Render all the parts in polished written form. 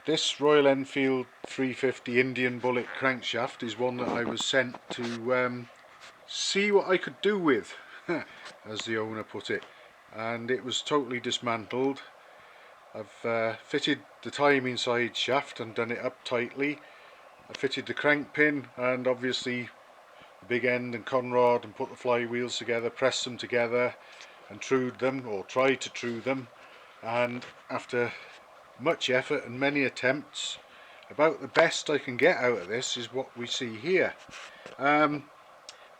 This Royal Enfield 350 Indian Bullet crankshaft is one that I was sent to see what I could do with, as the owner put it, and it was totally dismantled. I've fitted the timing side shaft and done it up tightly. I fitted the crank pin and obviously the big end and conrod, and put the flywheels together, pressed them together and trued them, or tried to true them, and after much effort and many attempts, about the best I can get out of this is what we see here.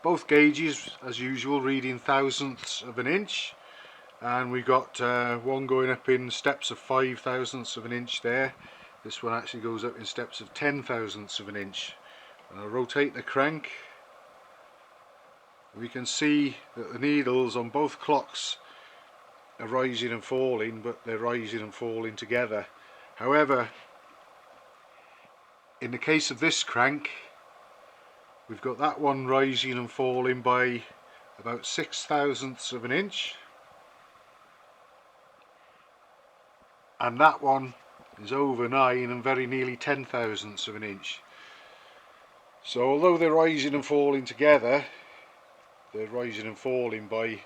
Both gauges as usual reading thousandths of an inch, and we got one going up in steps of 5 thousandths of an inch there. This one actually goes up in steps of 10 thousandths of an inch. And I'll rotate the crank. We can see that the needles on both clocks are rising and falling, but they're rising and falling together. However, in the case of this crank, we've got that one rising and falling by about 6 thousandths of an inch, and that one is over 9 and very nearly 10 thousandths of an inch. So although they're rising and falling together, they're rising and falling by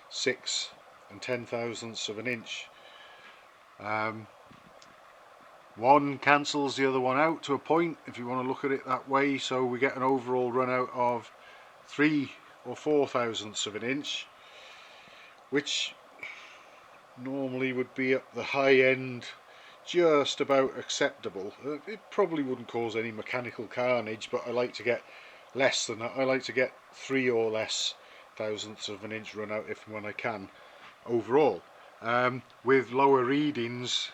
6 and 10 thousandths of an inch. One cancels the other one out to a point, if you want to look at it that way, so we get an overall run out of 3 or 4 thousandths of an inch, which normally would be at the high end just about acceptable. It probably wouldn't cause any mechanical carnage, but I like to get less than that. I like to get 3 or less thousandths of an inch run out if and when I can overall, with lower readings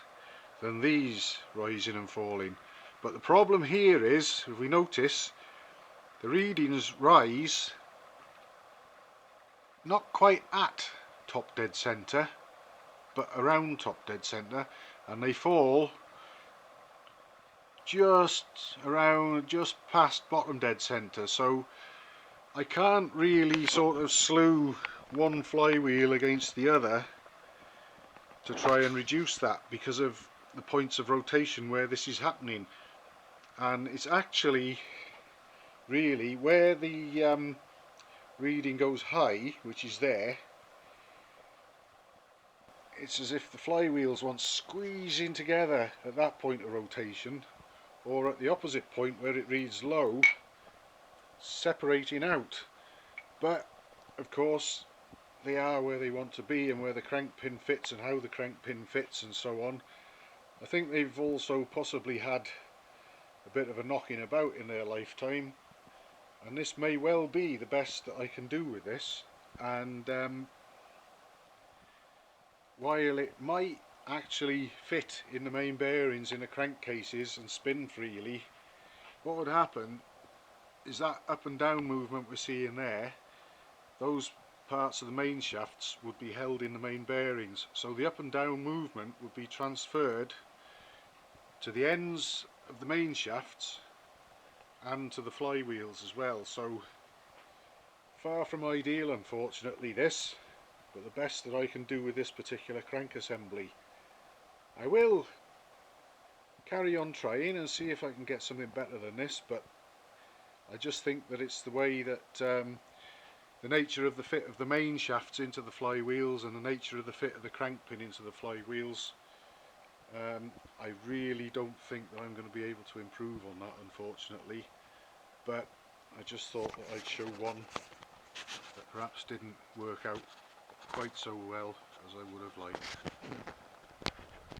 than these rising and falling. But the problem here is, if we notice, the readings rise not quite at top dead centre, but around top dead centre, and they fall just around, just past bottom dead centre. So I can't really sort of slew one flywheel against the other to try and reduce that, because of the points of rotation where this is happening. And it's actually really where the reading goes high, which is there, it's as if the flywheels want squeezing together at that point of rotation, or at the opposite point where it reads low, separating out. But of course they are where they want to be, and where the crank pin fits and how the crank pin fits and so on. I think they've also possibly had a bit of a knocking about in their lifetime, and this may well be the best that I can do with this. And while it might actually fit in the main bearings in the crankcases and spin freely, what would happen is that up and down movement we're seeing there, those parts of the main shafts would be held in the main bearings, so the up and down movement would be transferred to the ends of the main shafts and to the flywheels as well. So far from ideal, unfortunately, this, but the best that I can do with this particular crank assembly. I will carry on trying and see if I can get something better than this, but I just think that it's the way that the nature of the fit of the main shafts into the flywheels and the nature of the fit of the crank pin into the flywheels, I really don't think that I'm going to be able to improve on that, unfortunately. But I just thought that I'd show one that perhaps didn't work out quite so well as I would have liked.